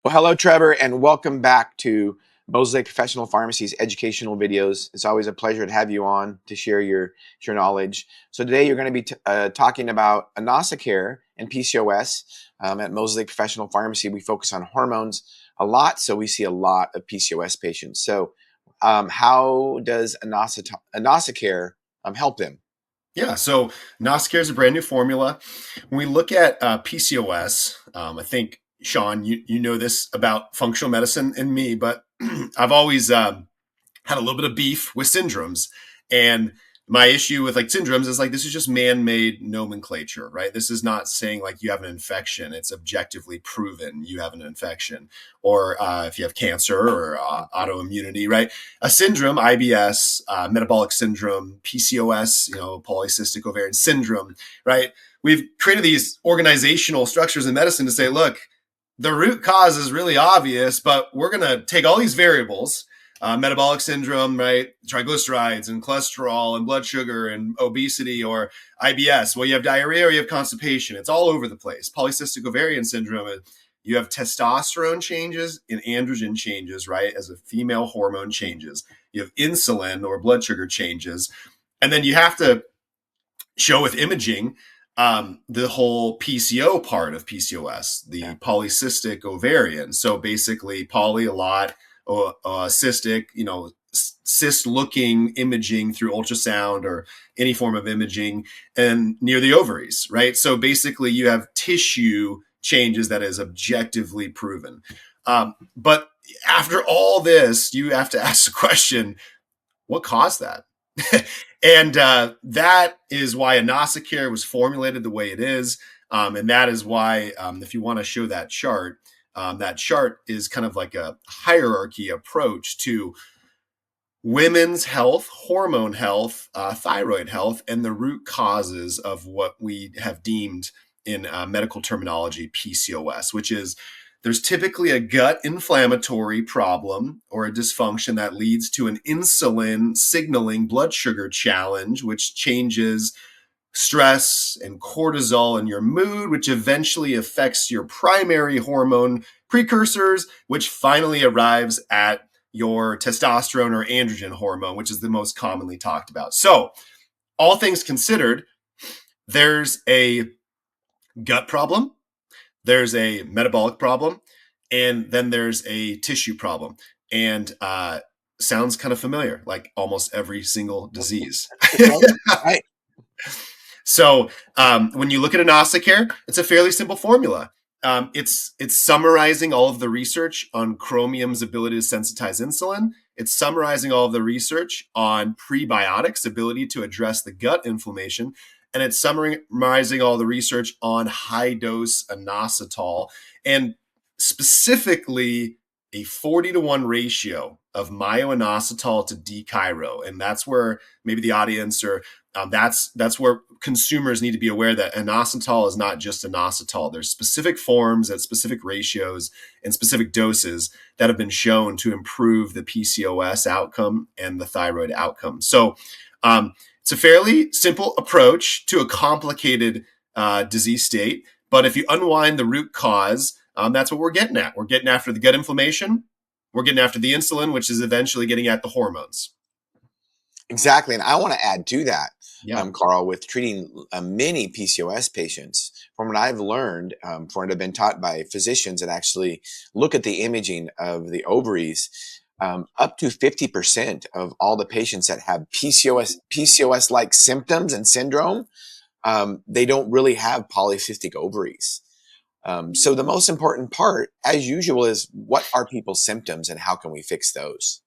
Well, hello, Trevor, and welcome back to Mosley Professional Pharmacy's educational videos. It's always a pleasure to have you on to share your knowledge. So today you're going to be talking about Inosicare and PCOS. At Mosley Professional Pharmacy, we focus on hormones a lot, so we see a lot of PCOS patients. So how does Inosicare help them? Yeah, so Inosicare is a brand new formula. When we look at PCOS, I think Shawn, you know this about functional medicine and me, but I've always had a little bit of beef with syndromes, and my issue with like syndromes is like this is just man-made nomenclature, right? This is not saying like you have an infection; it's objectively proven you have an infection, or if you have cancer or autoimmunity, right? A syndrome, IBS, metabolic syndrome, PCOS, polycystic ovarian syndrome, right? We've created these organizational structures in medicine to say, look, the root cause is really obvious, but we're going to take all these variables, metabolic syndrome, right? Triglycerides and cholesterol and blood sugar and obesity, or IBS. Well, you have diarrhea or you have constipation. It's all over the place. Polycystic ovarian syndrome, you have testosterone changes and androgen changes, right? As a female hormone changes. You have insulin or blood sugar changes. And then you have to show with imaging the whole PCO part of PCOS, the polycystic ovarian. So basically poly a lot, cystic, cyst looking imaging through ultrasound or any form of imaging and near the ovaries, right? So basically you have tissue changes that is objectively proven. But after all this, you have to ask the question, what caused that? And that is why Inosicare was formulated the way it is. And that is why, if you want to show that chart is kind of like a hierarchy approach to women's health, hormone health, thyroid health, and the root causes of what we have deemed in medical terminology PCOS, which is there's typically a gut inflammatory problem or a dysfunction that leads to an insulin signaling blood sugar challenge, which changes stress and cortisol in your mood, which eventually affects your primary hormone precursors, which finally arrives at your testosterone or androgen hormone, which is the most commonly talked about. So, all things considered, there's a gut problem, there's a metabolic problem, and then there's a tissue problem. And sounds kind of familiar, like almost every single disease. Right. So when you look at Inosicare, it's a fairly simple formula. It's summarizing all of the research on chromium's ability to sensitize insulin. It's summarizing all of the research on prebiotics' ability to address the gut inflammation. And it's summarizing all the research on high-dose inositol and specifically a 40-to-1 ratio of myo-inositol to D-chiro. And that's where maybe the audience or that's where consumers need to be aware that inositol is not just inositol. There's specific forms at specific ratios and specific doses that have been shown to improve the PCOS outcome and the thyroid outcome. So it's a fairly simple approach to a complicated disease state. But if you unwind the root cause, that's what we're getting at. We're getting after the gut inflammation. We're getting after the insulin, which is eventually getting at the hormones. Exactly. And I want to add to that, Yeah. Carl, with treating many PCOS patients, from what I've learned, from what I've been taught by physicians that actually look at the imaging of the ovaries, up to 50% of all the patients that have PCOS-like symptoms and syndrome, they don't really have polycystic ovaries. So the most important part, as usual, is what are people's symptoms and how can we fix those?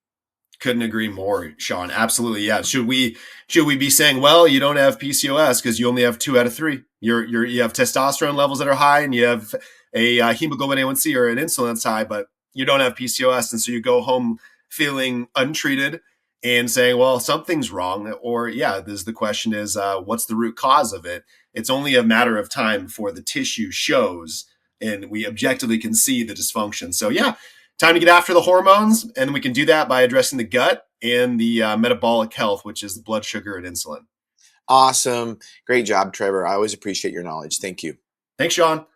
Couldn't agree more, Shawn. Absolutely. Yeah. Should we be saying, well, you don't have PCOS because you only have 2 out of 3. You have testosterone levels that are high and you have a hemoglobin A1C or an insulin that's high, but you don't have PCOS. And so you go home feeling untreated and saying, well, something's wrong. Or the question is, what's the root cause of it? It's only a matter of time before the tissue shows and we objectively can see the dysfunction. So time to get after the hormones, and we can do that by addressing the gut and the metabolic health, which is the blood sugar and insulin. Awesome. Great job, Trevor. I always appreciate your knowledge. Thank you. Thanks, Shawn.